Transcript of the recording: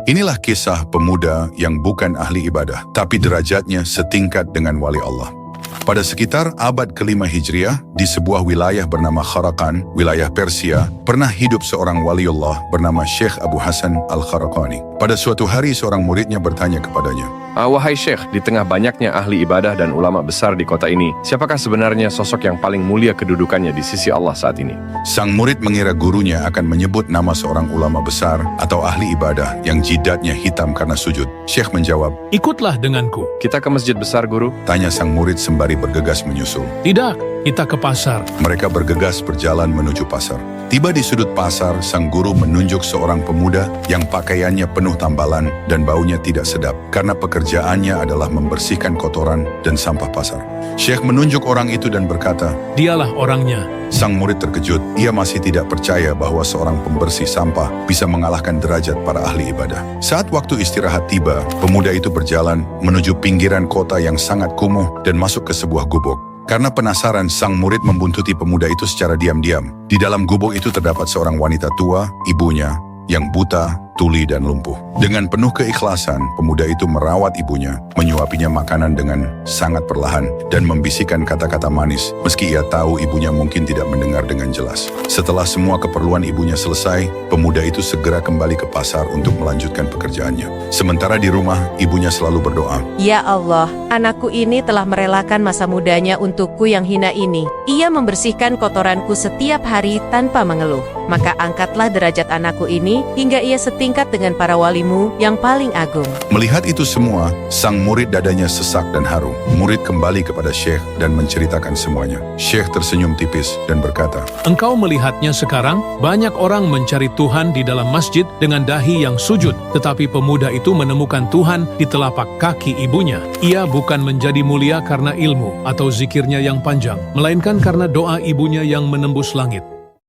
Inilah kisah pemuda yang bukan ahli ibadah, tapi derajatnya setingkat dengan wali Allah. Pada sekitar abad ke-5 Hijriah, di sebuah wilayah bernama Kharaqan, wilayah Persia, pernah hidup seorang waliullah bernama Syekh Abu Hasan Al-Kharaqani. Pada suatu hari seorang muridnya bertanya kepadanya, Wahai Syekh, di tengah banyaknya ahli ibadah dan ulama besar di kota ini, siapakah sebenarnya sosok yang paling mulia kedudukannya di sisi Allah saat ini? Sang murid mengira gurunya akan menyebut nama seorang ulama besar atau ahli ibadah yang jidatnya hitam karena sujud. Syekh menjawab, Ikutlah denganku. Kita ke masjid besar, Guru? tanya sang murid sembari bergegas menyusul. Tidak, kita ke pasar. Mereka bergegas berjalan menuju pasar. Tiba di sudut pasar, sang guru menunjuk seorang pemuda yang pakaiannya penuh tambalan dan baunya tidak sedap karena pekerjaannya adalah membersihkan kotoran dan sampah pasar. Syekh menunjuk orang itu dan berkata, Dialah orangnya. sang murid terkejut. Ia masih tidak percaya bahwa seorang pembersih sampah bisa mengalahkan derajat para ahli ibadah. Saat waktu istirahat tiba, pemuda itu berjalan menuju pinggiran kota yang sangat kumuh dan masuk ke sebuah gubuk. Karena penasaran, sang murid membuntuti pemuda itu secara diam-diam. Di dalam gubuk itu terdapat seorang wanita tua, ibunya, yang buta, tuli, dan lumpuh. Dengan penuh keikhlasan, pemuda itu merawat ibunya, menyuapinya makanan dengan sangat perlahan, dan membisikkan kata-kata manis, meski ia tahu ibunya mungkin tidak mendengar dengan jelas. Setelah semua keperluan ibunya selesai, pemuda itu segera kembali ke pasar untuk melanjutkan pekerjaannya. Sementara di rumah, ibunya selalu berdoa, Ya Allah, anakku ini telah merelakan masa mudanya untukku yang hina ini. Ia membersihkan kotoranku setiap hari tanpa mengeluh. Maka angkatlah derajat anakku ini hingga ia setingkat dengan para walimu yang paling agung. Melihat itu semua, sang murid dadanya sesak dan haru. Murid kembali kepada Syekh dan menceritakan semuanya. Syekh tersenyum tipis dan berkata, Engkau melihatnya sekarang, banyak orang mencari Tuhan di dalam masjid dengan dahi yang sujud. Tetapi pemuda itu menemukan Tuhan di telapak kaki ibunya. Ia bukan menjadi mulia karena ilmu atau zikirnya yang panjang, melainkan karena doa ibunya yang menembus langit.